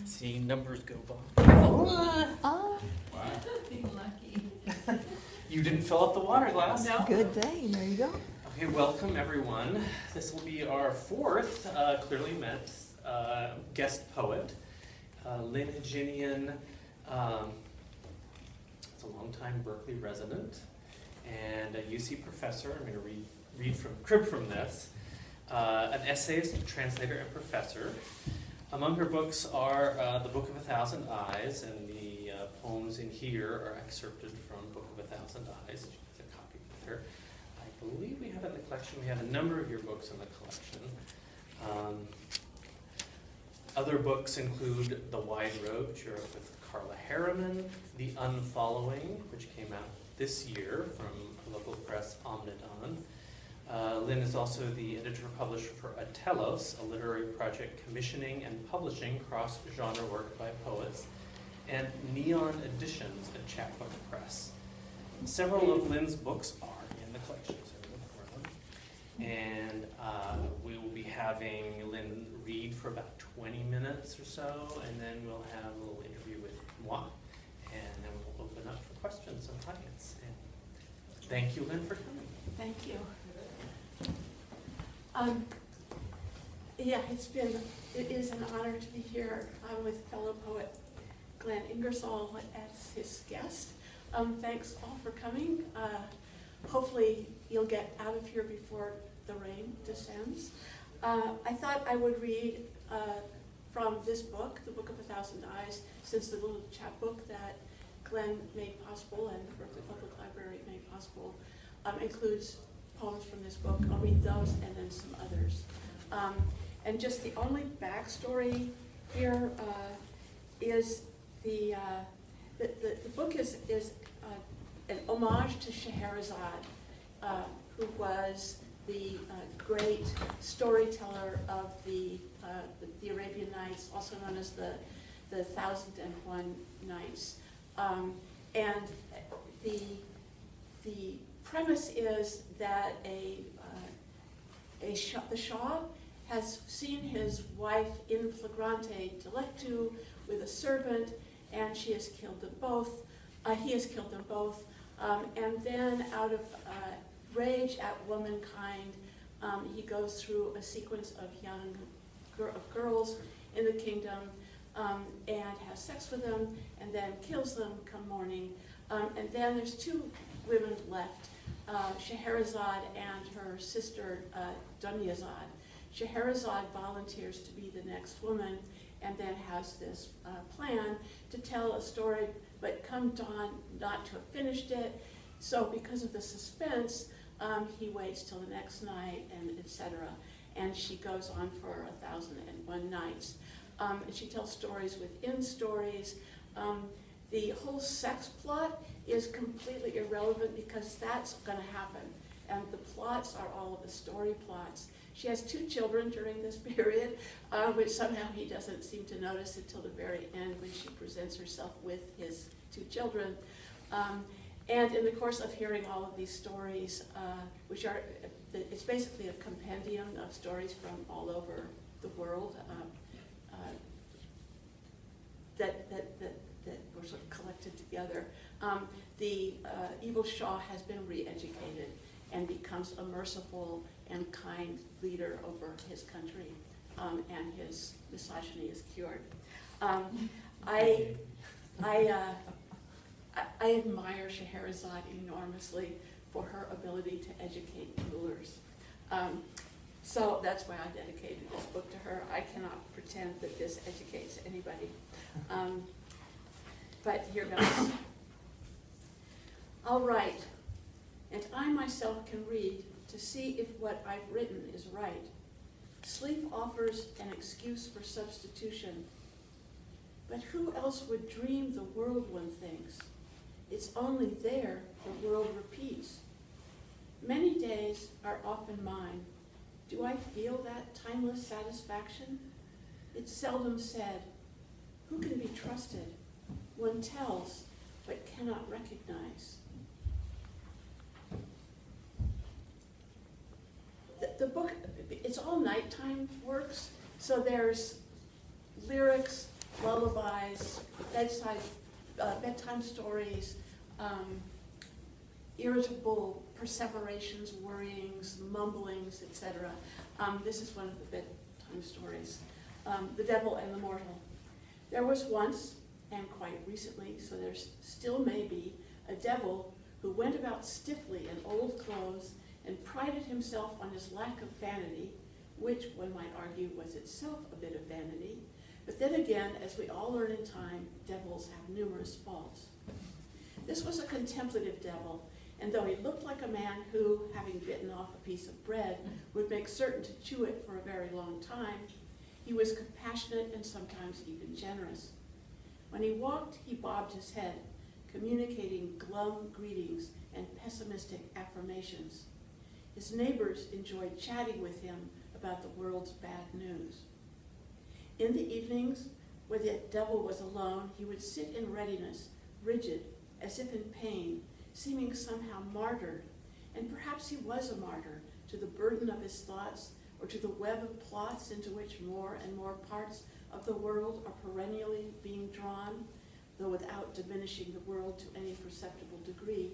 Seeing numbers go by. Oh, Being lucky. You didn't fill up the water glass. No. good thing. There you go. Okay, welcome everyone. This will be our fourth Cleary Meant guest poet. Lyn Hejinian is a longtime Berkeley resident and a UC professor. I'm going to read from this. An essayist, translator, and professor. Among her books are The Book of a Thousand Eyes, and the poems in here are excerpted from Book of a Thousand Eyes. She has a copy with her. I believe we have it in the collection. We have a number of your books in the collection. Other books include The Wide Road, which you wrote with Carla Harryman, The Unfollowing, which came out this year from local press Omnidon. Lyn is also the editor-publisher for Atelos, a literary project commissioning and publishing cross-genre work by poets, and Nion Editions, a chapbook press. Several of Lyn's books are in the collection, so look for them. And we will be having Lyn read for about 20 minutes or so, and then we'll have a little interview with moi, and then we'll open up for questions and audience. And thank you, Lyn, for coming. Thank you. It is an honor to be here with fellow poet Glenn Ingersoll as his guest. Thanks all for coming. Hopefully you'll get out of here before the rain descends. I thought I would read from this book, The Book of a Thousand Eyes, since the little chapbook that Glenn made possible and the Berkeley Public Library made possible includes poems from this book. I'll read those and then some others. And just the only backstory here is the book is an homage to Scheherazade, who was the great storyteller of the Arabian Nights, also known as the 1001 Nights. And the premise is that the Shah has seen his wife in flagrante delictu with a servant, and she has killed them both. He has killed them both, and then out of rage at womankind, he goes through a sequence of girls in the kingdom and has sex with them, and then kills them come morning. And then there's two women left, Scheherazade and her sister Dunyazad. Scheherazade volunteers to be the next woman and then has this plan to tell a story, but come dawn not to have finished it. So because of the suspense, he waits till the next night, and etc. And she goes on for 1001 nights. And she tells stories within stories. The whole sex plot is completely irrelevant because that's going to happen. And the plots are all of the story plots. She has two children during this period, which somehow he doesn't seem to notice until the very end when she presents herself with his two children. And in the course of hearing all of these stories, which are, it's basically a compendium of stories from all over the world that were sort of collected together. The evil Shah has been re-educated and becomes a merciful and kind leader over his country, and his misogyny is cured. I admire Scheherazade enormously for her ability to educate rulers. So that's why I dedicated this book to her. I cannot pretend that this educates anybody. But here goes. I'll write, and I myself can read to see if what I've written is right. Sleep offers an excuse for substitution. But who else would dream the world one thinks? It's only there the world repeats. Many days are often mine. Do I feel that timeless satisfaction? It's seldom said. Who can be trusted? One tells, but cannot recognize. The book, it's all nighttime works, so there's lyrics, lullabies, bedtime stories, irritable perseverations, worryings, mumblings, etc. This is one of the bedtime stories. The Devil and the Mortal. There was once, and quite recently, so there still may be, a devil who went about stiffly in old clothes and prided himself on his lack of vanity, which one might argue was itself a bit of vanity. But then again, as we all learn in time, devils have numerous faults. This was a contemplative devil, and though he looked like a man who, having bitten off a piece of bread, would make certain to chew it for a very long time, he was compassionate and sometimes even generous. When he walked, he bobbed his head, communicating glum greetings and pessimistic affirmations. His neighbors enjoyed chatting with him about the world's bad news. In the evenings, when the devil was alone, he would sit in readiness, rigid, as if in pain, seeming somehow martyred, and perhaps he was a martyr to the burden of his thoughts or to the web of plots into which more and more parts of the world are perennially being drawn, though without diminishing the world to any perceptible degree,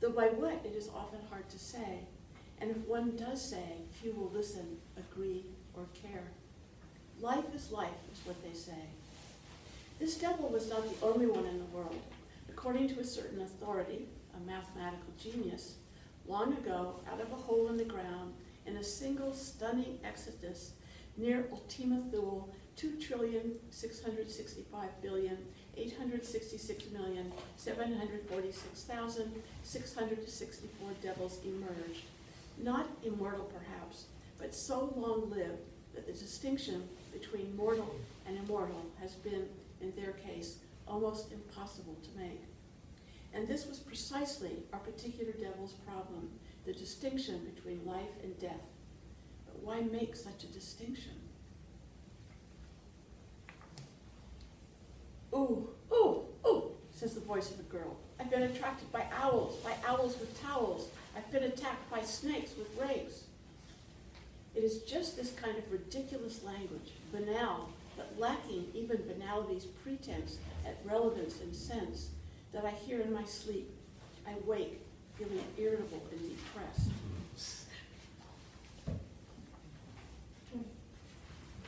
though by what it is often hard to say, and if one does say, few will listen, agree, or care. Life is what they say. This devil was not the only one in the world. According to a certain authority, a mathematical genius, long ago, out of a hole in the ground, in a single stunning exodus near Ultima Thule, 2,665,866,746,664 devils emerged, not immortal perhaps, but so long-lived that the distinction between mortal and immortal has been, in their case, almost impossible to make. And this was precisely our particular devil's problem, the distinction between life and death. But why make such a distinction? Ooh, ooh, ooh, says the voice of a girl. I've been attracted by owls with towels. I've been attacked by snakes with rakes. It is just this kind of ridiculous language, banal, but lacking even banality's pretense at relevance and sense, that I hear in my sleep. I wake, feeling irritable and depressed.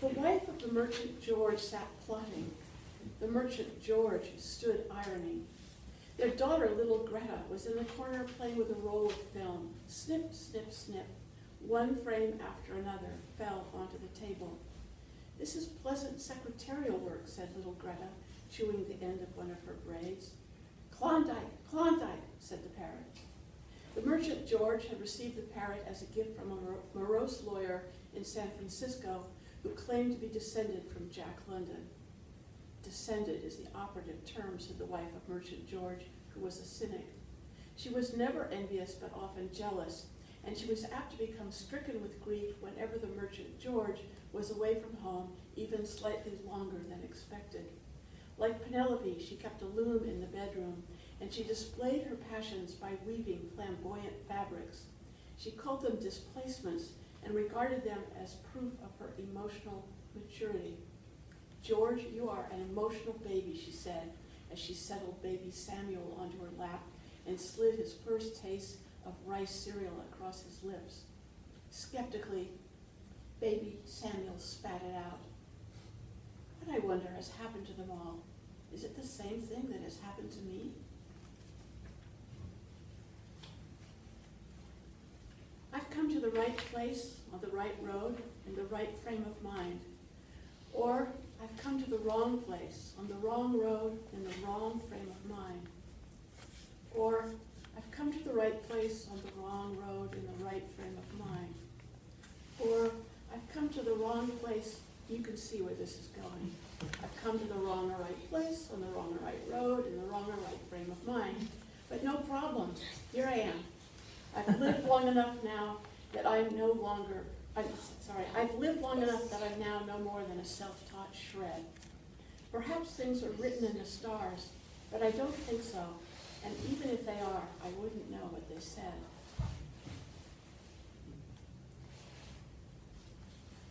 The wife of the merchant George sat plotting. The merchant George stood ironing. Their daughter, little Greta, was in the corner playing with a roll of film. Snip, snip, snip. One frame after another fell onto the table. This is pleasant secretarial work, said little Greta, chewing the end of one of her braids. Klondike, Klondike, said the parrot. The merchant George had received the parrot as a gift from a morose lawyer in San Francisco who claimed to be descended from Jack London. Descended is the operative term, said the wife of merchant George, who was a cynic. She was never envious, but often jealous, and she was apt to become stricken with grief whenever the merchant George was away from home even slightly longer than expected. Like Penelope, she kept a loom in the bedroom, and she displayed her passions by weaving flamboyant fabrics. She called them displacements and regarded them as proof of her emotional maturity. George, you are an emotional baby, she said, as she settled baby Samuel onto her lap and slid his first taste of rice cereal across his lips. Skeptically, baby Samuel spat it out. What, I wonder, has happened to them all? Is it the same thing that has happened to me? I've come to the right place, on the right road, in the right frame of mind. Or I've come to the wrong place, on the wrong road, in the wrong frame of mind. Or I've come to the right place, on the wrong road, in the right frame of mind. Or I've come to the wrong place. You can see where this is going. I've come to the wrong or right place, on the wrong or right road, in the wrong or right frame of mind. But no problem. Here I am. I've lived long enough now that I'm no longer, I've lived long enough that I'm now no more than a self-taught shred. Perhaps things are written in the stars, but I don't think so. And even if they are, I wouldn't know what they said.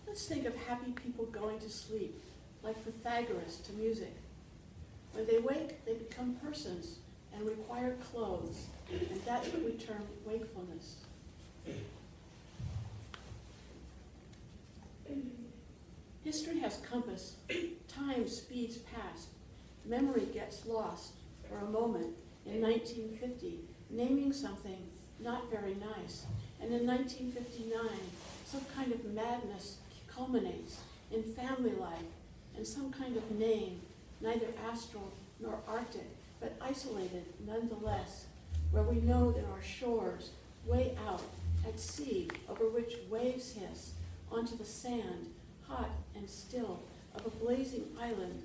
Let's think of happy people going to sleep, like Pythagoras to music. When they wake, they become persons and require clothes, and that's what we term wakefulness. History has compass. Time speeds past. Memory gets lost for a moment in 1950, naming something not very nice. And in 1959, some kind of madness culminates in family life and some kind of name, neither astral nor arctic, but isolated nonetheless, where we know that our shores, way out at sea, over which waves hiss onto the sand, hot and still, of a blazing island,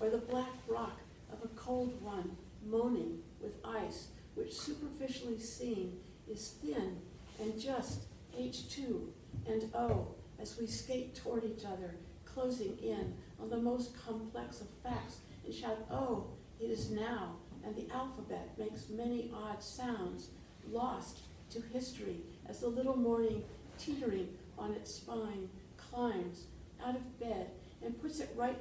or the black rock of a cold one, moaning with ice, which superficially seen is thin and just H2 and O as we skate toward each other, closing in on the most complex of facts, and shout, "Oh, it is now," and the alphabet makes many odd sounds, lost to history as the little morning, teetering on its spine, climbs out of bed and puts its right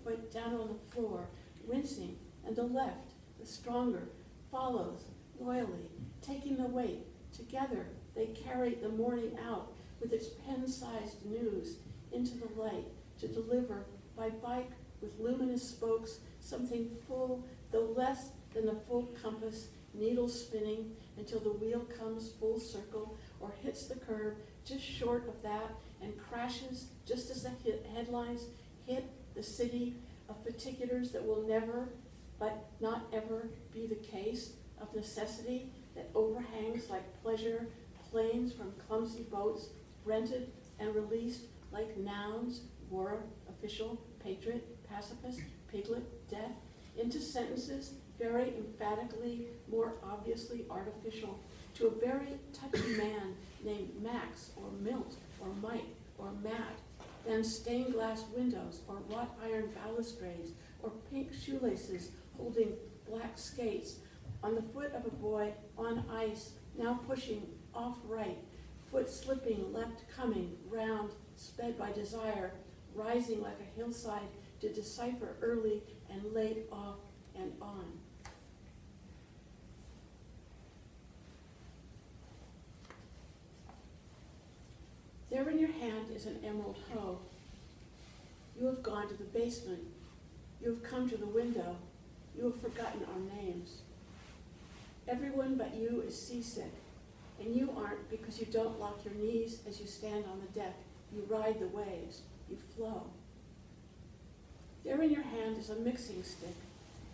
foot down on the floor, wincing, and the left, the stronger, follows loyally, taking the weight. Together they carry the morning out with its pen-sized news into the light to deliver by bike with luminous spokes something full, though less than the full compass, needle spinning until the wheel comes full circle or hits the curve just short of that and crashes just as the headlines hit the city of particulars that will never, but not ever, be the case of necessity that overhangs like pleasure planes from clumsy boats rented and released like nouns, war, official, patriot, pacifist, piglet, death, into sentences very emphatically, more obviously artificial, to a very touchy man named Max or Milt or Mike or Matt, then stained glass windows or wrought iron balustrades or pink shoelaces holding black skates on the foot of a boy on ice, now pushing off right, foot slipping, left coming, round, sped by desire, rising like a hillside to decipher early and late, off and on. There in your hand is an emerald hoe. You have gone to the basement. You have come to the window. You have forgotten our names. Everyone but you is seasick, and you aren't because you don't lock your knees as you stand on the deck. You ride the waves. You flow. There in your hand is a mixing stick,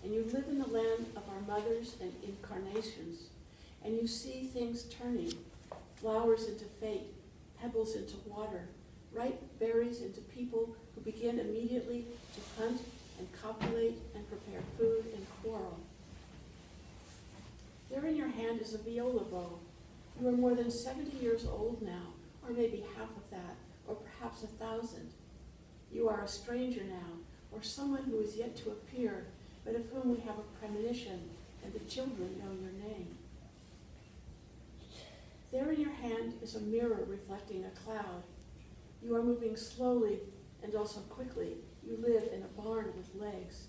and you live in the land of our mothers and incarnations, and you see things turning, flowers into fate, pebbles into water, ripe berries into people who begin immediately to hunt and copulate and prepare food and quarrel. There in your hand is a Viola Bowl. You are more than 70 years old now, or maybe half of that, or perhaps 1,000. You are a stranger now, or someone who is yet to appear, but of whom we have a premonition, and the children know your name. There in your hand is a mirror reflecting a cloud. You are moving slowly and also quickly. You live in a barn with legs.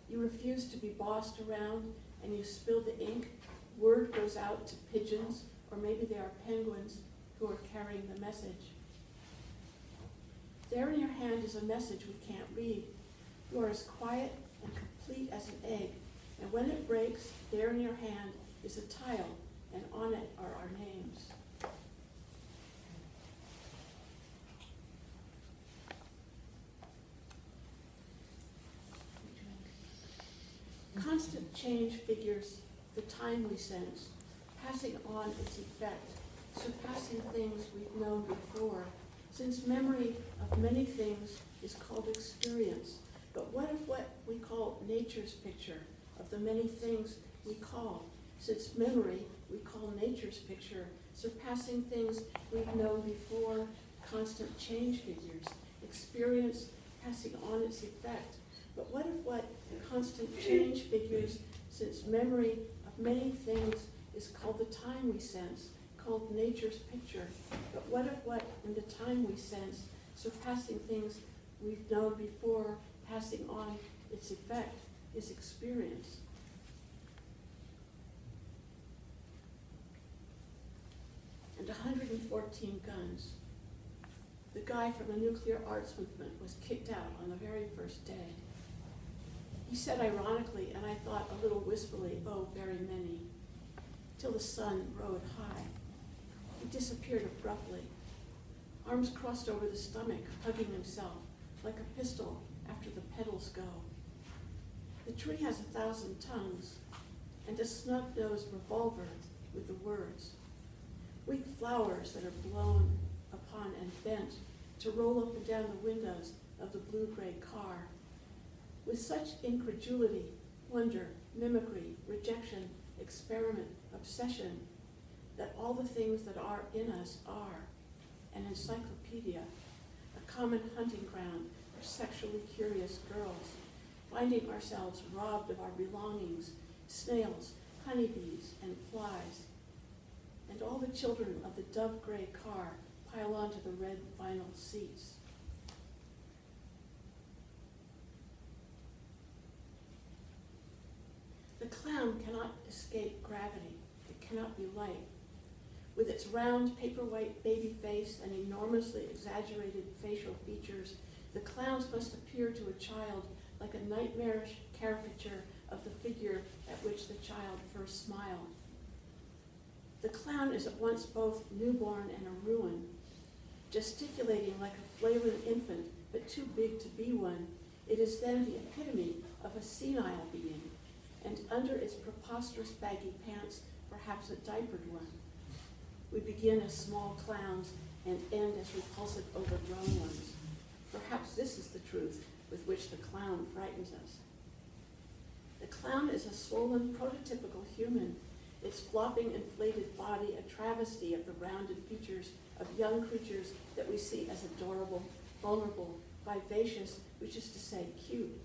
You refuse to be bossed around, and you spill the ink. Word goes out to pigeons, or maybe they are penguins who are carrying the message. There in your hand is a message we can't read. You are as quiet and complete as an egg, and when it breaks, there in your hand is a tile, and on it are our names. Constant change figures the time we sense, passing on its effect, surpassing things we've known before, since memory of many things is called experience. But what if what we call nature's picture of the many things we call, since memory we call nature's picture, surpassing things we've known before, constant change figures, experience passing on its effect. But what if what constant change figures, since memory of many things is called the time we sense, called nature's picture? But what if what in the time we sense, surpassing things we've known before, passing on its effect, its experience. And 114 guns. The guy from the nuclear arts movement was kicked out on the very first day. He said ironically, and I thought a little wistfully, oh, very many, till the sun rode high. He disappeared abruptly, arms crossed over the stomach, hugging himself like a pistol after the petals go. The tree has 1,000 tongues and a snub-nosed revolver with the words. Weak flowers that are blown upon and bent to roll up and down the windows of the blue-gray car. With such incredulity, wonder, mimicry, rejection, experiment, obsession, that all the things that are in us are an encyclopedia, a common hunting ground for sexually curious girls, finding ourselves robbed of our belongings, snails, honeybees, and flies. And all the children of the dove-gray car pile onto the red vinyl seats. The clown cannot escape gravity. It cannot be light. With its round, paper-white baby face and enormously exaggerated facial features, the clowns must appear to a child like a nightmarish caricature of the figure at which the child first smiled. The clown is at once both newborn and a ruin, gesticulating like a flailing infant, but too big to be one. It is then the epitome of a senile being, and under its preposterous baggy pants, perhaps a diapered one. We begin as small clowns and end as repulsive overgrown ones. Perhaps this is the truth with which the clown frightens us. The clown is a swollen, prototypical human, its flopping, inflated body a travesty of the rounded features of young creatures that we see as adorable, vulnerable, vivacious, which is to say, cute.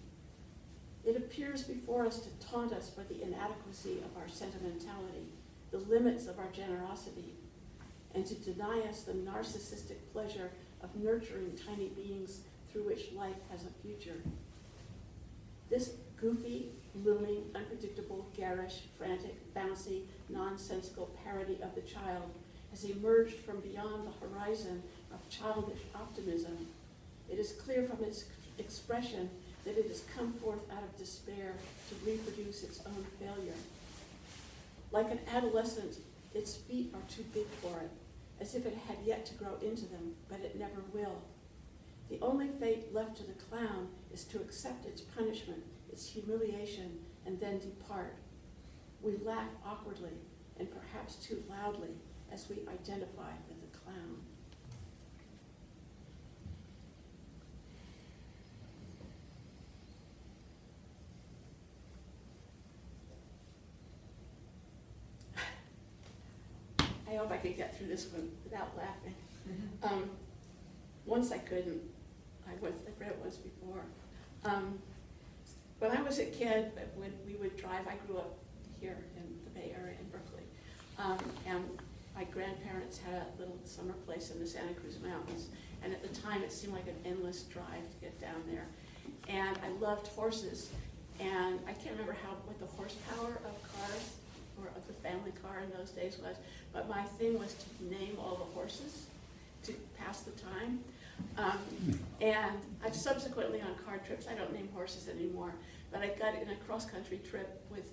It appears before us to taunt us for the inadequacy of our sentimentality, the limits of our generosity, and to deny us the narcissistic pleasure of nurturing tiny beings through which life has a future. This goofy, looming, unpredictable, garish, frantic, bouncy, nonsensical parody of the child has emerged from beyond the horizon of childish optimism. It is clear from its expression that it has come forth out of despair to reproduce its own failure. Like an adolescent, its feet are too big for it, as if it had yet to grow into them, but it never will. The only fate left to the clown is to accept its punishment, its humiliation, and then depart. We laugh awkwardly, and perhaps too loudly, as we identify with the clown. I hope I could get through this one without laughing. Once I couldn't. I've read it once before. When I was a kid, when we would drive, I grew up here in the Bay Area in Berkeley, and my grandparents had a little summer place in the Santa Cruz Mountains, and at the time it seemed like an endless drive to get down there. And I loved horses, and I can't remember what the horsepower of cars or of the family car in those days was, but my thing was to name all the horses to pass the time. And I've subsequently on car trips, I don't name horses anymore, but I got in a cross-country trip with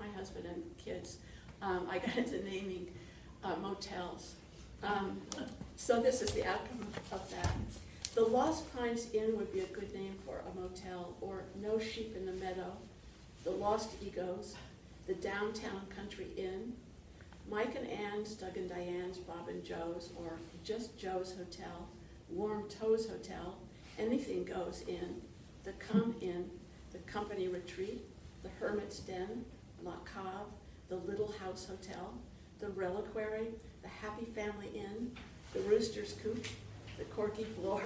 my husband and kids. I got into naming motels. So this is the outcome of that. The Lost Pines Inn would be a good name for a motel, or No Sheep in the Meadow, The Lost Egos, the Downtown Country Inn, Mike and Ann's, Doug and Diane's, Bob and Joe's, or just Joe's Hotel, Warm Toes Hotel, Anything Goes Inn, the Come Inn, the Company Retreat, the Hermit's Den, La Cave, the Little House Hotel, the Reliquary, the Happy Family Inn, the Rooster's Coop, the Corky Floor,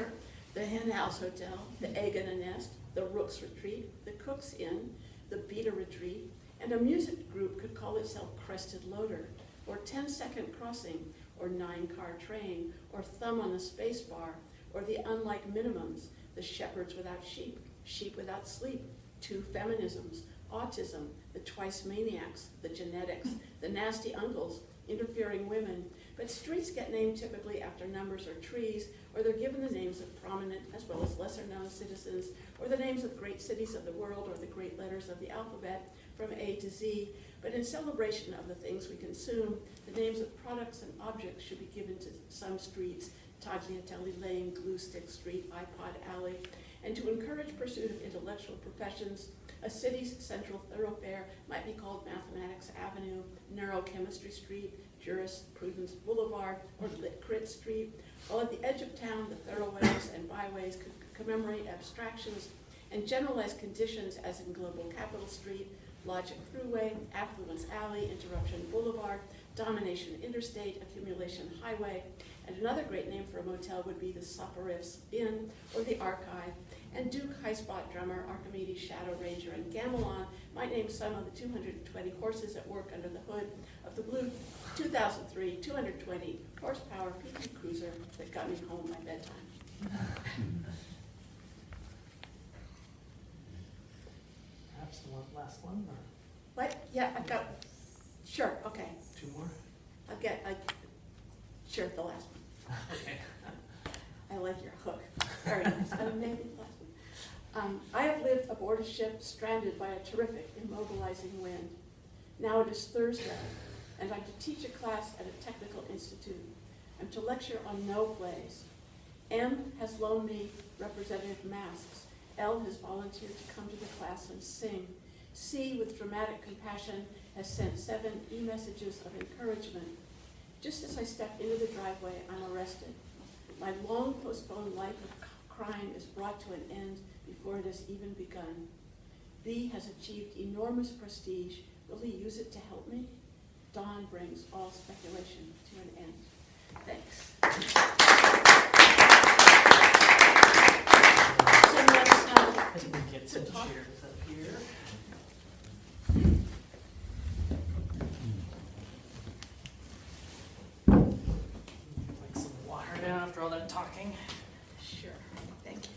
the Hen House Hotel, the Egg and a Nest, the Rook's Retreat, the Cook's Inn, the Beta Retreat, and a music group could call itself Crested Loader, or 10-Second Crossing, or 9-Car Train, or Thumb on the Space Bar, or the Unlike Minimums, the shepherds without sheep, sheep without sleep, two feminisms, autism, the twice maniacs, the genetics, the nasty uncles, interfering women. But streets get named typically after numbers or trees, or they're given the names of prominent as well as lesser-known citizens, or the names of great cities of the world, or the great letters of the alphabet from A to Z. But in celebration of the things we consume, the names of products and objects should be given to some streets, Tagliatelle Lane, Glue Stick Street, iPod Alley. And to encourage pursuit of intellectual professions, a city's central thoroughfare might be called Mathematics Avenue, Neurochemistry Street, Jurisprudence Boulevard, or Lit-Crit Street, while at the edge of town, the thoroughways and byways could commemorate abstractions and generalized conditions as in Global Capital Street, Logic Thruway, Affluence Alley, Interruption Boulevard, Domination Interstate, Accumulation Highway, and another great name for a motel would be the Soporifice Inn or the Archive. And Duke High Spot drummer, Archimedes Shadow Ranger, and Gamelon might name some of the 220 horses at work under the hood of the blue 2003 220 horsepower PT Cruiser that got me home by bedtime. Perhaps the last one, or What? Yeah, I've got, sure, okay. 2 more? Sure, the last one. Okay. I like your hook. Very nice. Maybe the last one. I have lived aboard a ship stranded by a terrific, immobilizing wind. Now it is Thursday, and I'm to teach a class at a technical institute. I'm to lecture on no plays. M has loaned me representative masks. L has volunteered to come to the class and sing. C, with dramatic compassion, has sent 7 e-messages of encouragement. Just as I step into the driveway, I'm arrested. My long postponed life of crime is brought to an end before it has even begun. B has achieved enormous prestige. Will he use it to help me? Dawn brings all speculation to an end. Thanks. So I think we get some chairs up here. Like some water now after all that talking. Sure, thank you.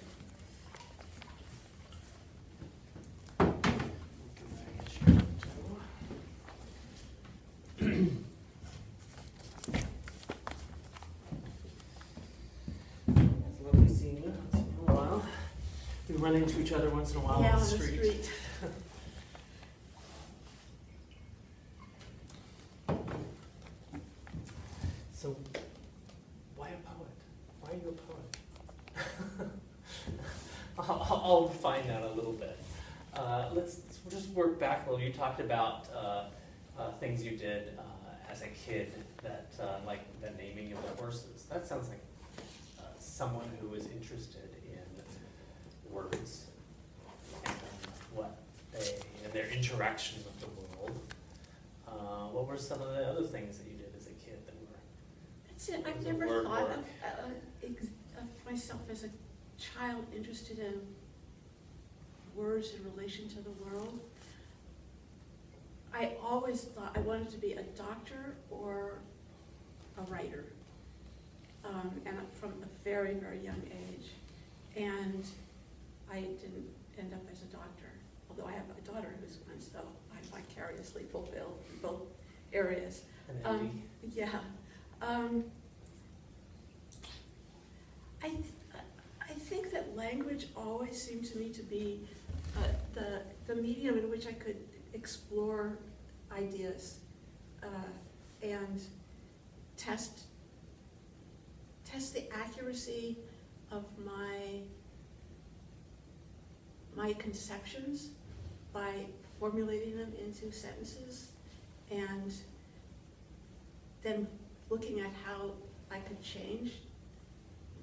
It's lovely seeing you. It's been a while. We run into each other once in a while Yeah, on the street. So, why a poet? Why are you a poet? I'll find out a little bit. Let's just work back a little. You talked about things you did as a kid, that like the naming of the horses. That sounds like someone who was interested in words and what they and their interaction with the world. What were some of the other things that you did as a kid that were? That's it. I've Was never it word thought work? of myself as a child interested in words in relation to the world. I always thought I wanted to be a doctor or a writer, and from a very, very young age. And I didn't end up as a doctor, although I have a daughter who's one, so I vicariously fulfill both areas. An MD? Yeah. I think that language always seemed to me to be the medium in which I could explore ideas and test the accuracy of my conceptions by formulating them into sentences, and then looking at how I could change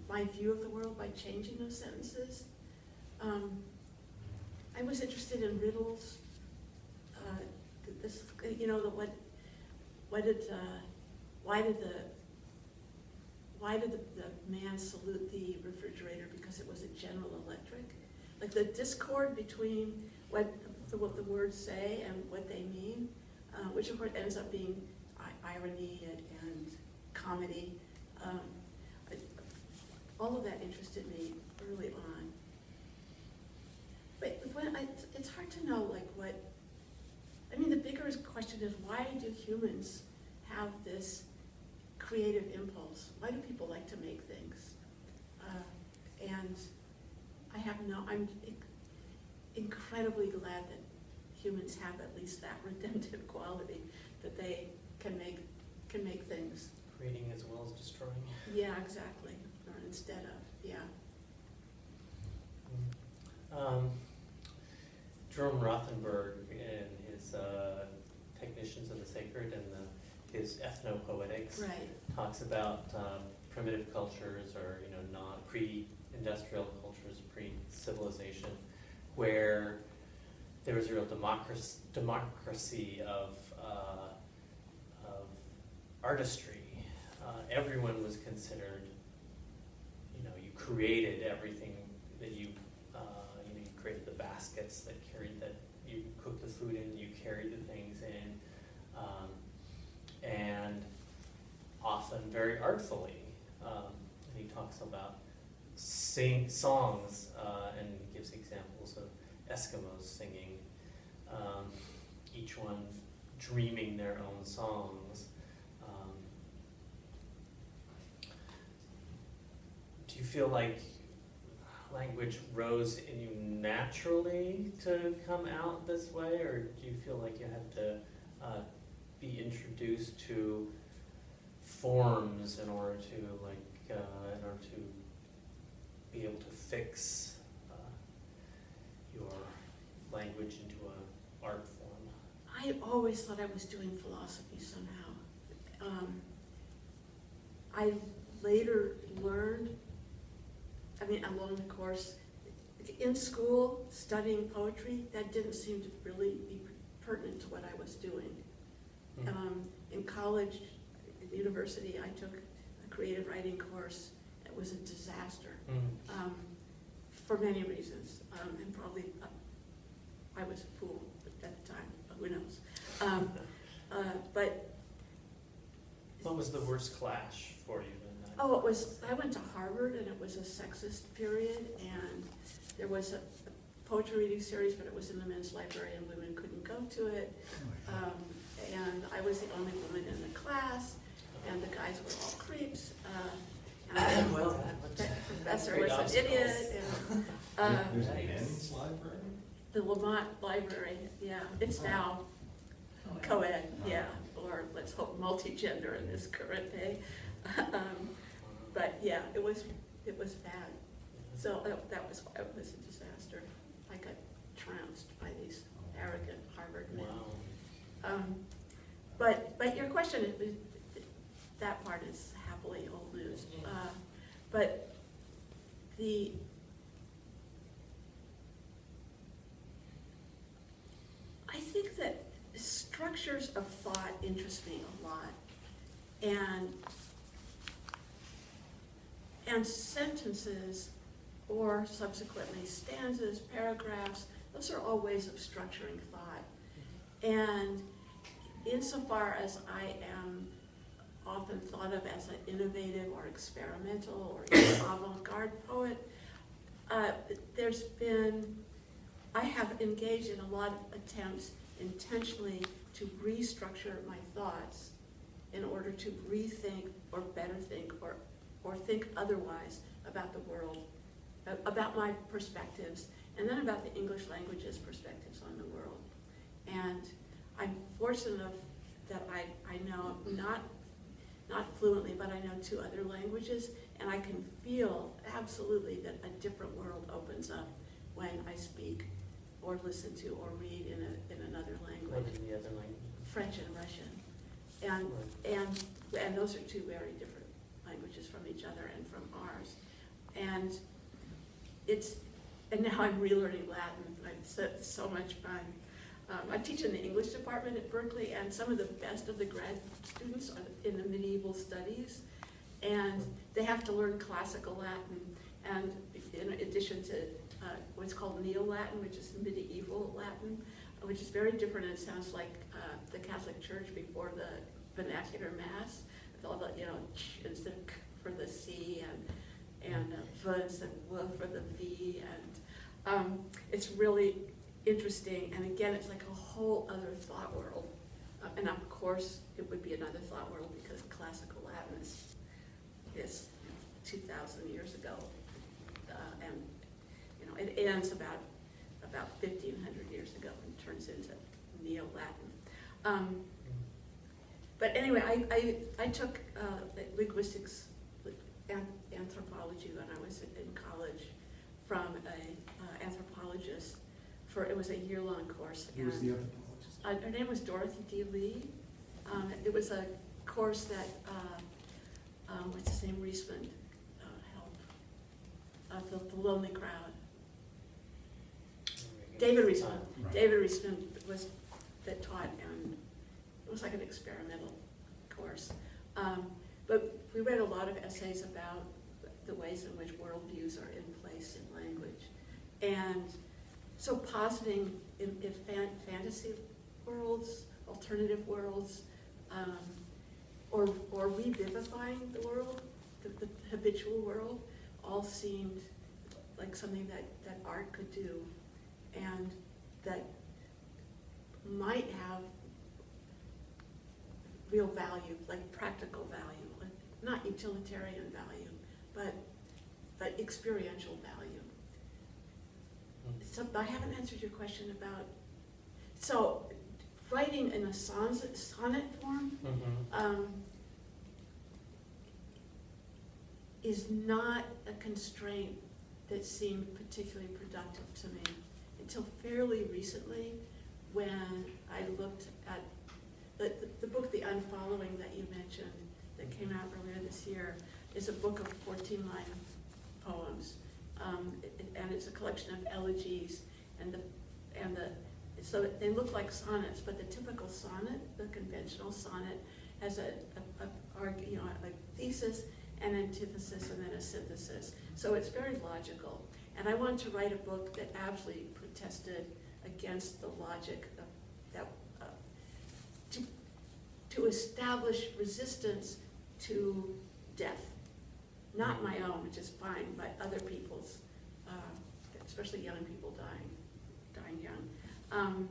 my view of the world by changing those sentences. I was interested in riddles. Why did the man salute the refrigerator? Because it was a General Electric. Like the discord between what the words say and what they mean, which of course ends up being irony and comedy. All of that interested me early on. it's hard to know, like, what, I mean, the bigger question is, why do humans have this creative impulse? Why do people like to make things? And I'm incredibly glad that humans have at least that redemptive quality, that they can make things. Creating as well as destroying. Yeah, exactly, or instead of, yeah. Jerome Rothenberg, in his Technicians of the Sacred and his Ethnopoetics, Right. talks about primitive cultures, or not pre-industrial cultures, pre-civilization, where there was a real democracy of artistry. Everyone was considered. You created everything that you created the baskets that carried that you cooked the food in, you carried the things in, and often very artfully. And he talks about songs, and he gives examples of Eskimos singing, each one dreaming their own songs. Do you feel like language rose in you naturally to come out this way, or do you feel like you had to be introduced to forms in order to be able to fix your language into an art form? I always thought I was doing philosophy somehow. I later learned, along the course, in school, studying poetry, that didn't seem to really be pertinent to what I was doing. In college, at the university, I took a creative writing course. It was a disaster, for many reasons, and probably I was a fool at the time, but who knows. But what was the worst clash for you? I went to Harvard, and it was a sexist period, and there was a poetry reading series, but it was in the men's library, and women couldn't go to it. And I was the only woman in the class, and the guys were all creeps. And the professor was an idiot. And, there's a men's library? the Lamont Library, yeah, it's now co-ed, yeah, or let's hope multi-gender in this current day. But yeah, it was bad. So that was why it was a disaster. I got trounced by these arrogant Harvard men. Wow. But your question, that part is happily old news. But I think that structures of thought interest me a lot, and sentences, or subsequently stanzas, paragraphs, those are all ways of structuring thought. And insofar as I am often thought of as an innovative or experimental or even avant-garde poet, I have engaged in a lot of attempts intentionally to restructure my thoughts in order to rethink or better think or think otherwise about the world, about my perspectives, and then about the English language's perspectives on the world. And I'm fortunate enough that I know, not fluently, but I know 2 other languages, and I can feel absolutely that a different world opens up when I speak or listen to or read in another language. What are the other languages? French and Russian. And those are 2 very different languages from each other and from ours. And now I'm relearning Latin. It's so much fun. I teach in the English department at Berkeley, and some of the best of the grad students are in the medieval studies, and they have to learn classical Latin, and in addition to what's called Neo-Latin, which is medieval Latin, which is very different, and it sounds like the Catholic Church before the vernacular Mass, with all the, ch instead of k for the C, and v instead of w for the V, and it's really interesting, and again, it's like a whole other thought world. And of course, it would be another thought world because classical Latin is 2,000 years ago, and you know it ends about 1,500 years ago and turns into Neo-Latin. But anyway, I took linguistics, anthropology when I was in college from a anthropologist. It was a year-long course. Who was the anthropologist? Her name was Dorothy D. Lee. It was a course that, what's his name, Reisman held, the Lonely Crowd. David Reisman. Right. David Reisman was that taught, and it was like an experimental course. But we read a lot of essays about the ways in which worldviews are in place in language. And so positing in fantasy worlds, alternative worlds, or revivifying the world, the habitual world, all seemed like something that art could do, and that might have real value, like practical value, like not utilitarian value, but experiential value. So I haven't answered your question about, so writing in a sonnet form is not a constraint that seemed particularly productive to me until fairly recently, when I looked at the book, The Unfollowing, that you mentioned, that came out earlier this year, is a book of 14-line poems. And it's a collection of elegies, so they look like sonnets, but the typical sonnet, the conventional sonnet, has a thesis, an antithesis, and then a synthesis. So it's very logical. And I wanted to write a book that absolutely protested against the logic of that, to establish resistance to death. Not my own, which is fine, but other people's, especially young people dying young.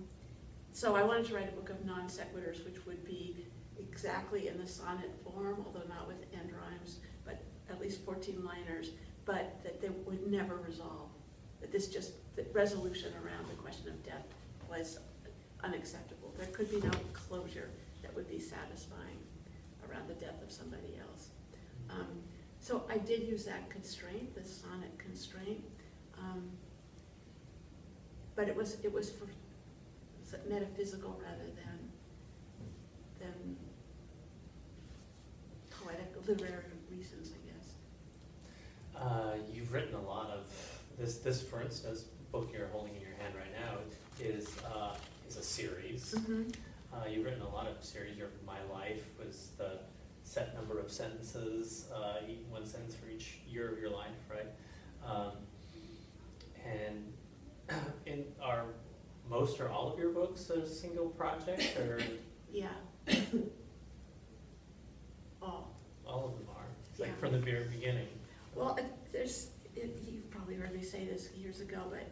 So I wanted to write a book of non sequiturs, which would be exactly in the sonnet form, although not with end rhymes, but at least 14-liners, but that they would never resolve. That the resolution around the question of death was unacceptable. There could be no closure that would be satisfying around the death of somebody else. So I did use that constraint, the sonnet constraint, but it was for metaphysical rather than poetic, literary reasons, I guess. You've written a lot of this, for instance, book you're holding in your hand right now is a series. You've written a lot of series. My Life was the set number of sentences, one sentence for each year of your life, right? And are most or all of your books a single project, or? Yeah. All. All of them are, like Yeah. from the very beginning. Well, you've probably heard me say this years ago, but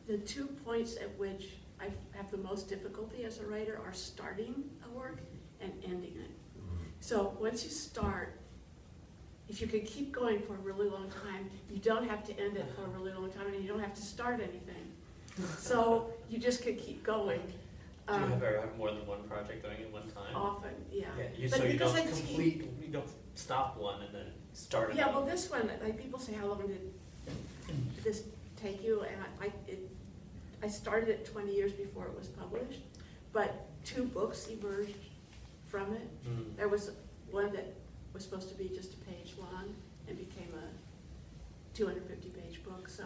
the 2 points at which I have the most difficulty as a writer are starting a work and ending it. So once you start, if you can keep going for a really long time, you don't have to end it for a really long time, and you don't have to start anything. So you just can keep going. Do you ever have more than one project going at one time? Often, yeah. So you because don't you don't stop one and then start Yeah, another. well, this one, like people say, how long did this take you? And I started it 20 years before it was published, but 2 books emerged from it. There was one that was supposed to be just a page long and became a 250-page book. So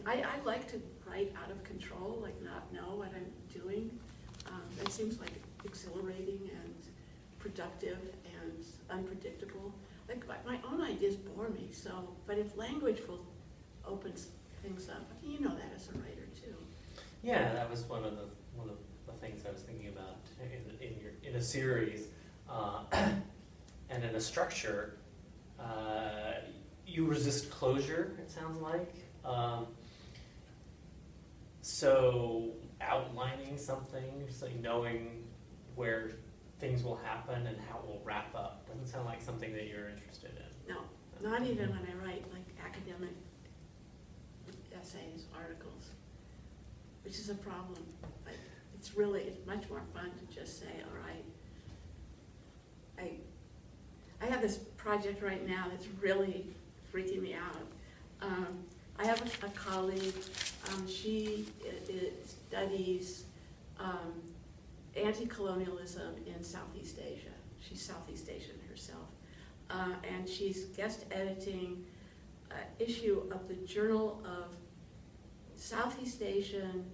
I like to write out of control, like not know what I'm doing. It seems like exhilarating and productive and unpredictable. Like my own ideas bore me. So, but if language will open things up, you know that as a writer too. Yeah, that was one of the things I was thinking about in a series, and in a structure. You resist closure, it sounds like. So outlining something, so knowing where things will happen and how it will wrap up, doesn't sound like something that you're interested in. No, not even when I write like academic essays, articles, which is a problem. Like, it's much more fun to just say, all right, I have this project right now that's really freaking me out. I have a colleague, she studies anti-colonialism in Southeast Asia. She's Southeast Asian herself. And she's guest editing an issue of the Journal of Southeast Asian,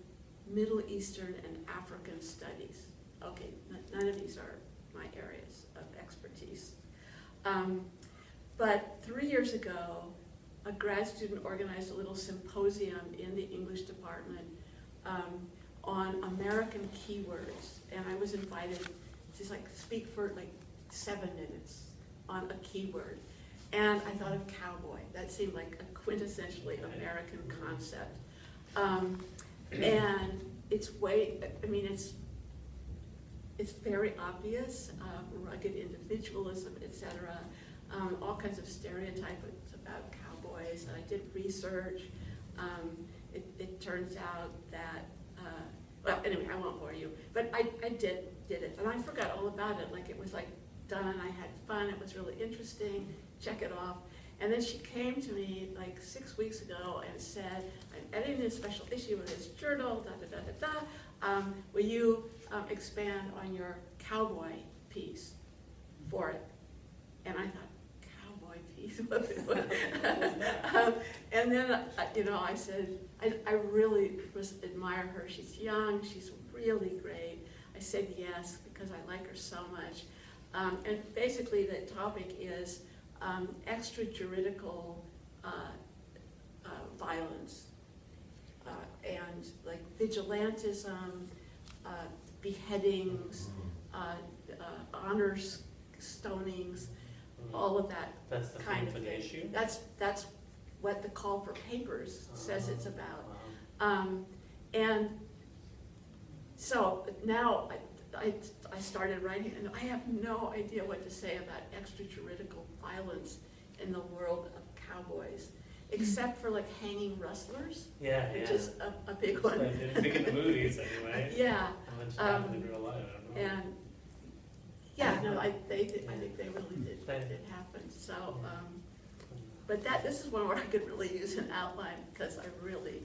Middle Eastern, and African Studies. Okay, none of these are my areas of expertise. But 3 years ago, a grad student organized a little symposium in the English department on American keywords, and I was invited to speak for 7 minutes on a keyword. And I thought of cowboy. That seemed like a quintessentially American concept. And it's it's very obvious, rugged individualism, etc. All kinds of stereotypes about cowboys. And I did research. It turns out that, well, anyway, I won't bore you, but I did it, and I forgot all about it. It was done, I had fun, it was really interesting, check it off. And then she came to me 6 weeks ago and said, I'm editing a special issue of this journal, will you expand on your cowboy piece for it? And I thought, cowboy piece? And then, I said, I really admire her. She's young, she's really great. I said yes, because I like her so much. And basically the topic is extrajuridical violence and vigilantism, beheadings, honors stonings, all of that. That's the kind theme for of the thing. issue? That's what the call for papers says it's about. Wow. And so now I started writing, and I have no idea what to say about extrajuridical violence in the world of cowboys, except for hanging rustlers, Yeah, which yeah. is a big one. Big in the movies, anyway. Yeah. How much happened in real life, I don't know. And yeah, no, I think they really did They- happen. So, but this is one where I could really use an outline, because I really,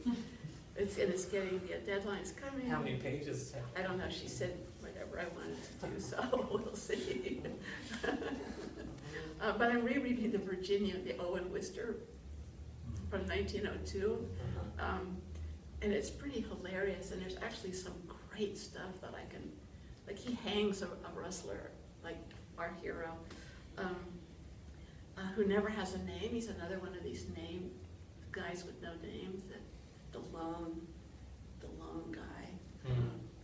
it's getting, the deadline's coming. How many pages? I don't know, she said whatever I wanted to do, so we'll see. But I'm rereading the Virginia, the Owen Wister from 1902, and it's pretty hilarious, and there's actually some great stuff that I can, he hangs a rustler, our hero, who never has a name. He's another one of these guys with no names, the lone guy.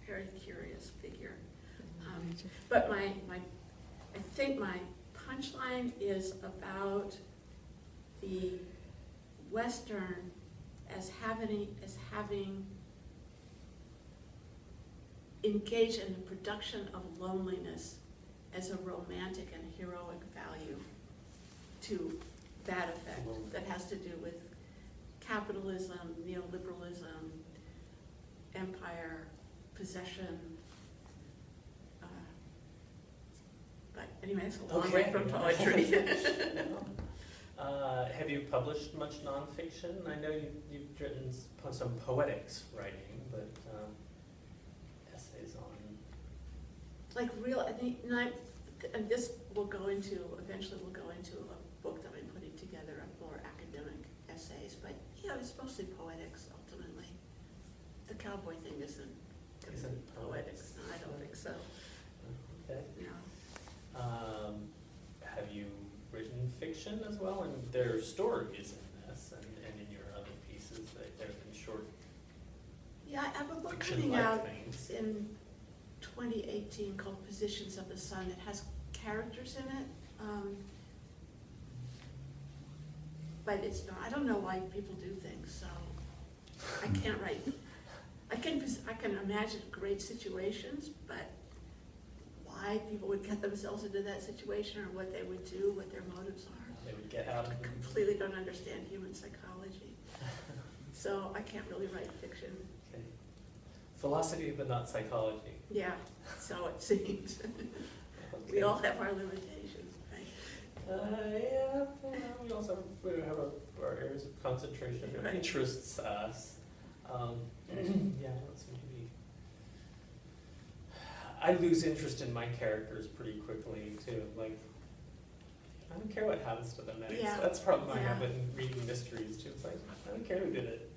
Very curious figure. But I think my punchline is about the Western as having engaged in the production of loneliness as a romantic and heroic value to that effect, that has to do with capitalism, neoliberalism, empire, possession. But anyway, it's a long way from poetry. Have you published much nonfiction? I know you've written some poetics writing, but essays on... I think, and this eventually will go into a book that I'm putting together of more academic essays, but yeah, it's mostly poetics ultimately. The cowboy thing isn't poetics. No, I don't think so. Okay. No. Have you written fiction as well? And there are stories in this and in your other pieces that there have been short Yeah, I have a book fiction-like coming out things. in 2018 called Positions of the Sun. It has characters in it, but it's not, I don't know why people do things, so I can't write. I can imagine great situations, but why people would get themselves into that situation or what they would do, what their motives are. They would get out of I it. completely don't understand human psychology. So I can't really write fiction. Okay. Philosophy, but not psychology. Yeah, so it seems. Okay. We all have our limitations, right? Yeah, we also have our areas of concentration that Right. interests us. Yeah, I don't seem to be. I lose interest in my characters pretty quickly too. Like, I don't care what happens to them next. Yeah. That's a problem I have Yeah. in reading mysteries too. It's like, I don't care who did it.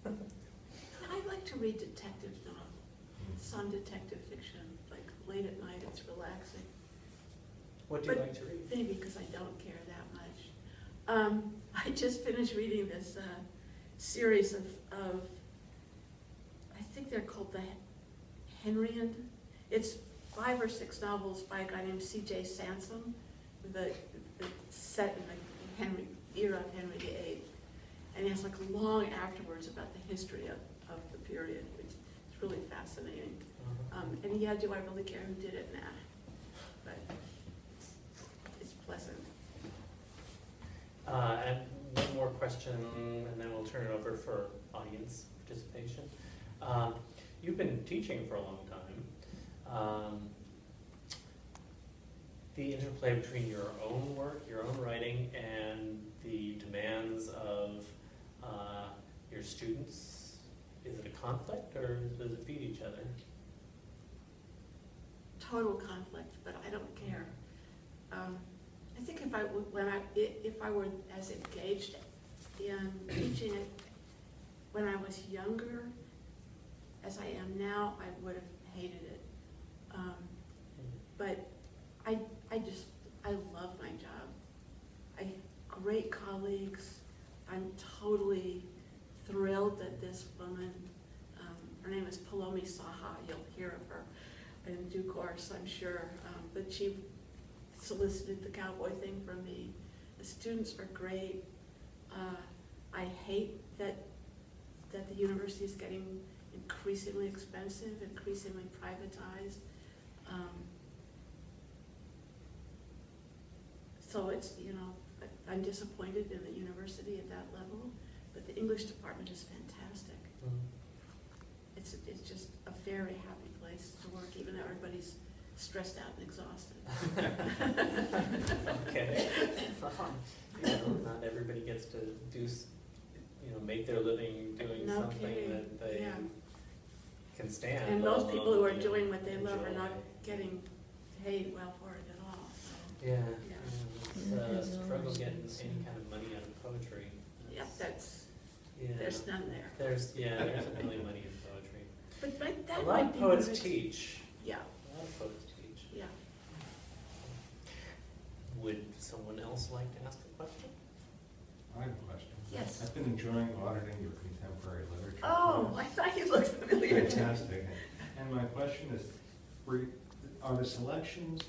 I like to read detective novels, some detective fiction, like late at night, it's relaxing. What do you But like to read? maybe because I don't care that much. I just finished reading this series of, I think they're called the Hejinian. It's 5 or 6 novels by a guy named C.J. Sansom, the set in the era of Henry VIII. And he has like long afterwards about the history of the period, which is really fascinating. And yeah, do I really care who did it? Nah. But it's pleasant. And one more question, and then we'll turn it over for audience participation. You've been teaching for a long time. The interplay between your own work, your own writing, and the demands of your students, is it a conflict or does it feed each other? Total conflict, but I don't care. I think if I were as engaged in teaching it when I was younger as I am now, I would have hated it. But I love my job. I have great colleagues. I'm totally thrilled that this woman, her name is Palomi Saha, you'll hear of her in due course, I'm sure, but she solicited the Cowboy thing from me. The students are great. I hate that the university is getting increasingly expensive, increasingly privatized. So it's, I'm disappointed in the university at that level, but the English department is fantastic. It's just a very happy place to work, even though everybody's stressed out and exhausted. Okay. Not everybody gets to do, make their living doing No something kidding. that they Yeah. can stand. And let most alone, people who are doing what they love are enjoy. not getting paid well for it at all, so. Yeah, Yeah. it's a struggle getting any kind of money out of poetry. Yep, Yeah. there's none there. There isn't really money in poetry. But that A lot might of be poets good. teach. Yeah, A lot of poets teach. yeah. Would someone else like to ask a question? I have a question. Yes. I've been enjoying auditing your contemporary literature. Oh, I class. thought you looked familiar. Fantastic. And my question is, are the selections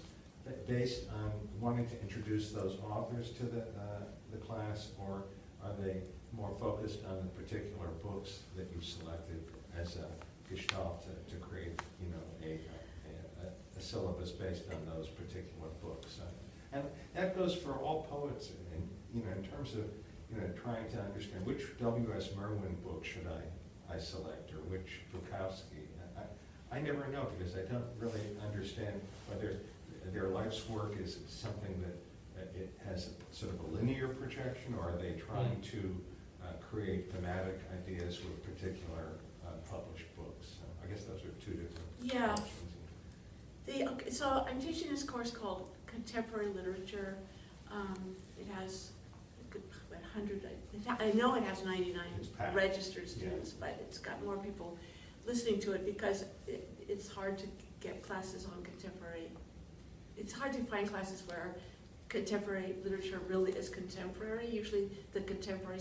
based on wanting to introduce those authors to the class, or are they more focused on the particular books that you selected as a gestalt to create, a syllabus based on those particular books? And that goes for all poets, in terms of, trying to understand which W.S. Merwin book should I select, or which Bukowski. I never know, because I don't really understand whether their life's work is something that it has sort of a linear projection, or are they trying to create thematic ideas with particular published books? So I guess those are two different Yeah. questions. So I'm teaching this course called Contemporary Literature. It has a good 100, I know it has 99 It's packed. registered Yeah. students, but it's got more people listening to it because it's hard to get classes on contemporary. It's hard to find classes where contemporary literature really is contemporary. Usually the contemporary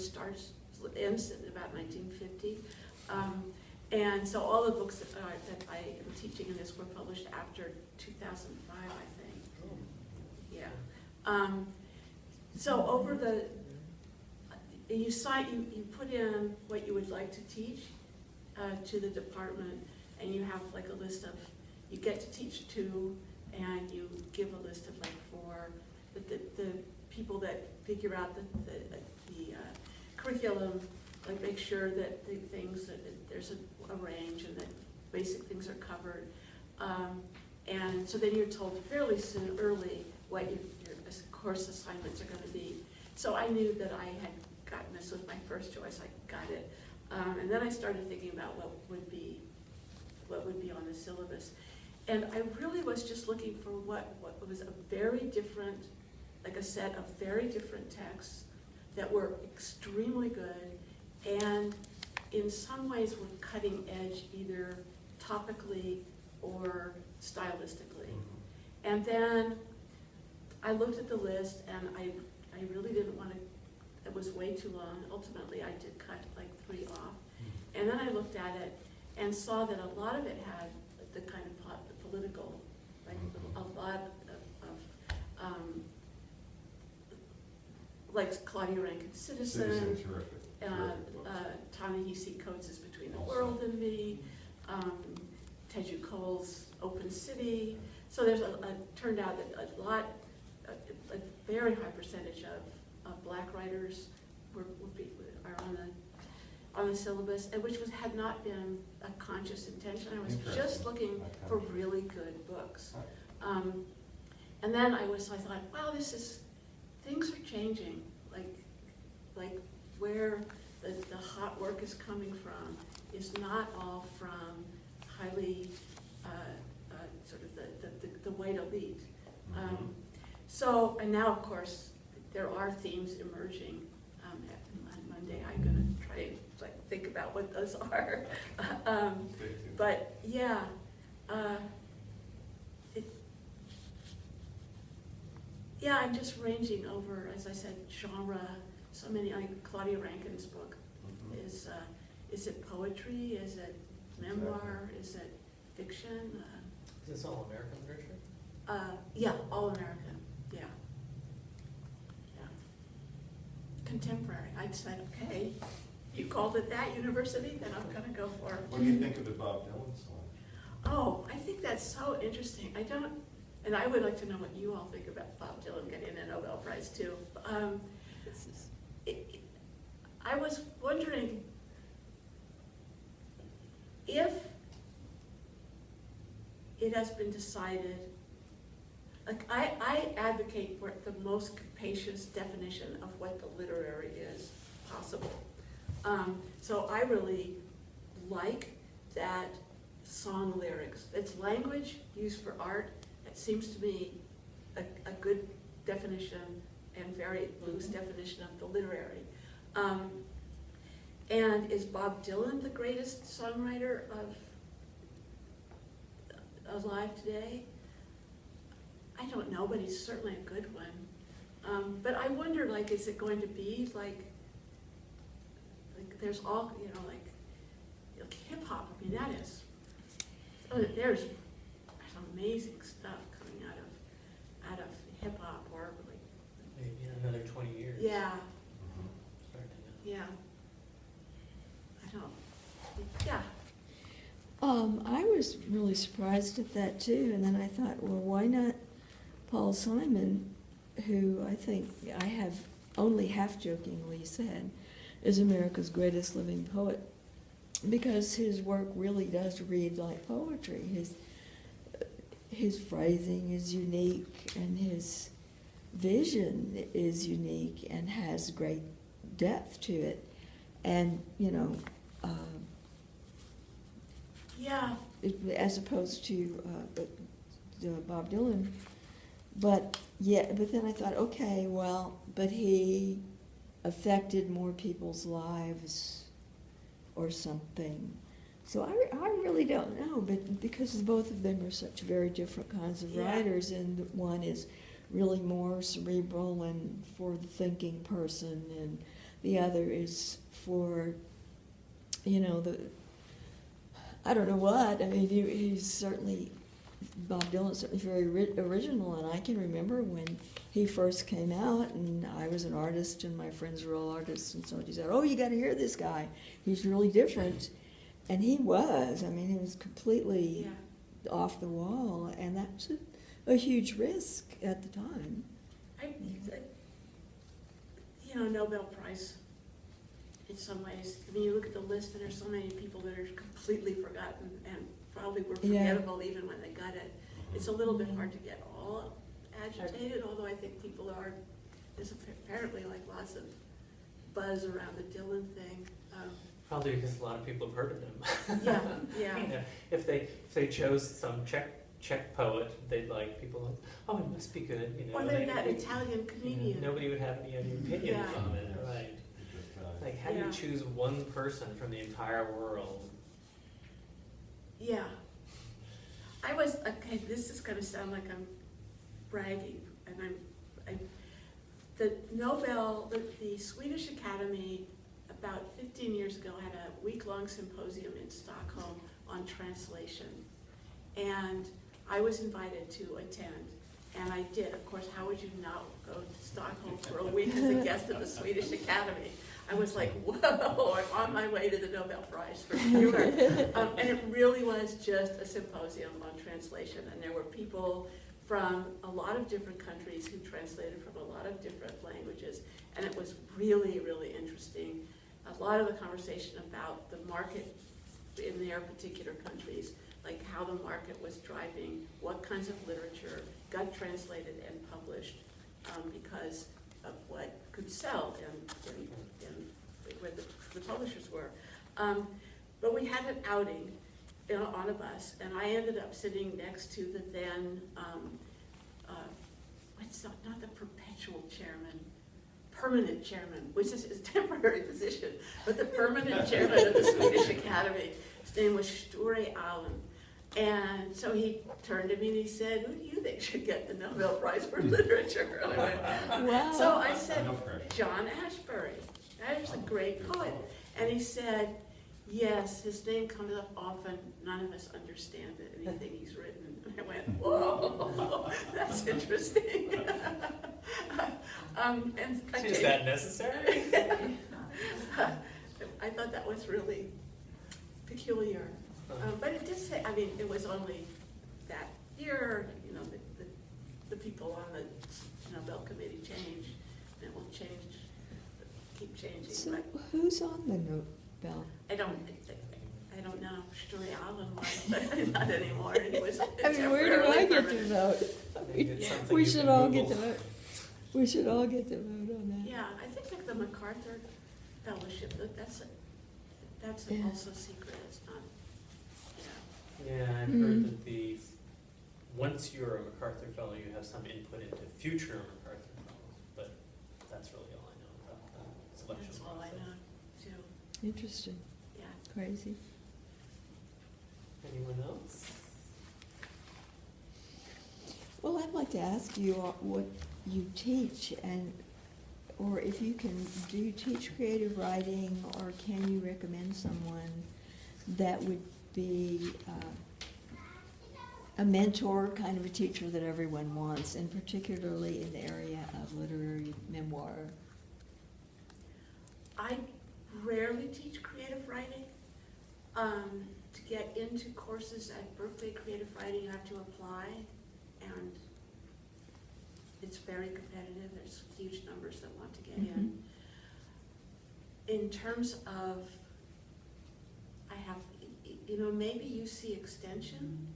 ends at about 1950. And so all the books that I am teaching in this were published after 2005, I think. Yeah. So over the you put in what you would like to teach to the department, and you have like a list of, you get to teach 2, and you give a list of like 4. The people that figure out the curriculum, like make sure that the things, that there's a range and that basic things are covered. And so then you're told fairly soon, early, what your course assignments are going to be. So I knew that I had gotten this was my first choice. I got it, and then I started thinking about what would be on the syllabus, and I really was just looking for what was a very different, like a set of very different texts that were extremely good, and in some ways were cutting edge, either topically or stylistically. And then I looked at the list, and I really didn't want to, it was way too long. Ultimately, I did cut like 3 off. And then I looked at it and saw that a lot of it had the kind of the political, like a lot of like Claudia Rankin's Citizen, Ta-Nehisi Coates' Between the World and Me, Teju Cole's Open City. So there's turned out that a very high percentage of Black writers are on the syllabus, and which had not been a conscious intention. I was just looking for really good books. And then I thought, wow, things are changing. Like where the hot work is coming from is not all from highly sort of the white elite. So, and now of course there are themes emerging. On Monday I'm going to try and think about what those are. But yeah, I'm just ranging over, as I said, genre. So many, like Claudia Rankin's book is it poetry? Is it memoir? Is it fiction? Is this all American literature? Yeah, all American. Yeah. Contemporary. I'd said, okay, you called it that university, then I'm going to go for it. What do you think of the Bob Dylan song? Oh, I think that's so interesting. And I would like to know what you all think about Bob Dylan getting a Nobel Prize too. I was wondering if it has been decided, like I advocate for the most capacious definition of what the literary is possible. So I really like that song lyrics. It's language used for art. It seems to me a good definition and very loose definition of the literary. And is Bob Dylan the greatest songwriter alive today? I don't know, but he's certainly a good one. But I wonder, like, is it going to be like there's all, like hip hop? I mean, that is, there's some amazing stuff coming out of hip hop, or like Maybe in another 20 years. yeah, Starting to know. yeah. I don't. Yeah. I was really surprised at that too, and then I thought, well, why not Paul Simon, who I think I have only half-jokingly said is America's greatest living poet, because his work really does read like poetry. His phrasing is unique, and his vision is unique and has great depth to it. And, Yeah. as opposed to Bob Dylan. But then I thought, okay, well, but he affected more people's lives or something. So I really don't know, but because both of them are such very different kinds of writers, and one is really more cerebral and for the thinking person, and the other is for, I don't know what. I mean, he's certainly, Bob Dylan's certainly very original, and I can remember when he first came out, and I was an artist, and my friends were all artists, and so he said, "Oh, you got to hear this guy. He's really different." And he was. I mean, he was completely off the wall, and that was a huge risk at the time. Nobel Prize, in some ways, I mean, you look at the list, and there's so many people that are completely forgotten and probably were forgettable even when they got it. It's a little bit hard to get all agitated, although I think people are. There's apparently like lots of buzz around the Dylan thing. Probably because a lot of people have heard of him. Yeah. If they chose some Czech poet, they'd like people like, oh, it must be good, Or they're that Italian comedian. Nobody would have any opinions on it, right? Like, how do you choose one person from the entire world? Yeah. This is going to sound like I'm bragging, and the Swedish Academy about 15 years ago had a week-long symposium in Stockholm on translation. And I was invited to attend, and I did. Of course, how would you not go to Stockholm for a week as a guest of the Swedish Academy? I was like, whoa, I'm on my way to the Nobel Prize for humor. And it really was just a symposium on translation, and there were people from a lot of different countries who translated from a lot of different languages, and it was really, really interesting. A lot of the conversation about the market in their particular countries, like how the market was driving what kinds of literature got translated and published because of what could sell and where the publishers were. But we had an outing on a bus, and I ended up sitting next to the then, not the perpetual chairman, permanent chairman, which is a temporary position, but the permanent chairman of the Swedish Academy. His name was Sture Allen. And so he turned to me and he said, "Who do you think should get the Nobel Prize for Literature?" And I went, Wow. So I said, John Ashbery. That was a great poet. And he said, "Yes, his name comes up often. None of us understand anything he's written." And I went, "Whoa, that's interesting." Is that necessary? I thought that was really peculiar. But it did say, I mean, it was only that year, the people on the Nobel Committee changed, and it will keep changing. So but who's on the Nobel? I don't know. Sture Allen was, but not anymore. He was I mean, where do I get to permanent. vote? Maybe it's something We you should can all Google. get to vote. We should all get to vote on that. Yeah, I think like the MacArthur Fellowship, that's Yeah. also secret. It's not, Yeah, I've heard that once you're a MacArthur Fellow, you have some input into future MacArthur Fellows, but that's really all I know about the selection that's all I process. know too. Interesting. Yeah. Crazy. Anyone else? Well, I'd like to ask you what you teach, or if you do you teach creative writing, or can you recommend someone that would be a mentor, kind of a teacher that everyone wants, and particularly in the area of literary memoir? I rarely teach creative writing. To get into courses at Berkeley Creative Writing, you have to apply, and it's very competitive. There's huge numbers that want to get in. In terms of, I have, maybe UC Extension.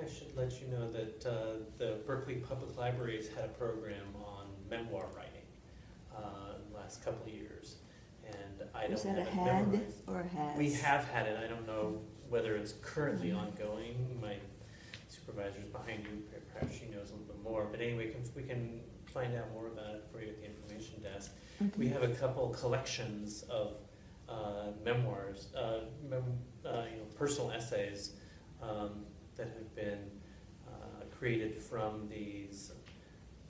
I should let you know that the Berkeley Public Library has had a program on memoir writing in the last couple of years, and I Is don't that have a it had memorized. or a has? We have had it. I don't know whether it's currently ongoing. My supervisor's behind you. Perhaps she knows a little bit more. But anyway, we can find out more about it for you at the information desk. Okay. We have a couple collections of memoirs, personal essays that have been created from these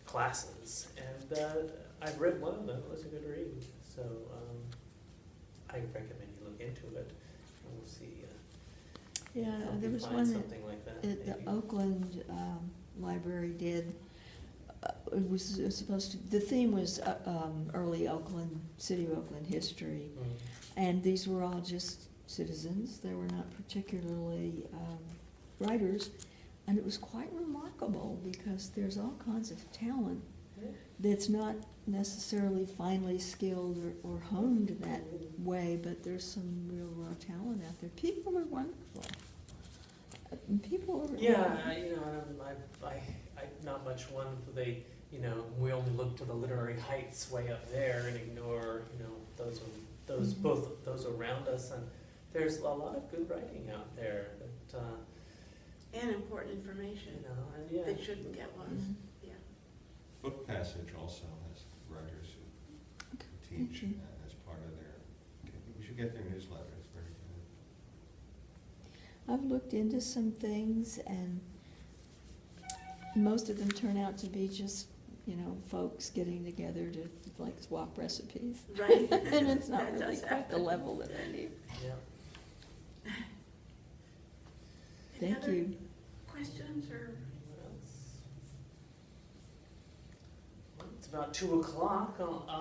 classes, and I've read one of them. It was a good read, so I recommend you look into it, and we'll see. Yeah, help there you was find one something like that. that the maybe. Oakland Library did it was supposed to, the theme was early Oakland, city of Oakland history. Mm. And these were all just citizens. They were not particularly writers. And it was quite remarkable because there's all kinds of talent that's not necessarily finely skilled or honed that way, but there's some real raw talent out there. People are wonderful. People are. Yeah, you know, I'm not much one for we only look to the literary heights way up there and ignore, those Mhm. both those around us, and there's a lot of good writing out there that, And important information and yeah. that shouldn't get lost. Mhm. Yeah. Book Passage also has writers who teach Okay. as part of their, we should get their newsletter, it's very good. I've looked into some things, and most of them turn out to be just, folks getting together to swap recipes. Right. And it's not That really does quite the happen. level that I need. Yeah. Any Thank other you. questions or? What else? Well, it's about 2:00.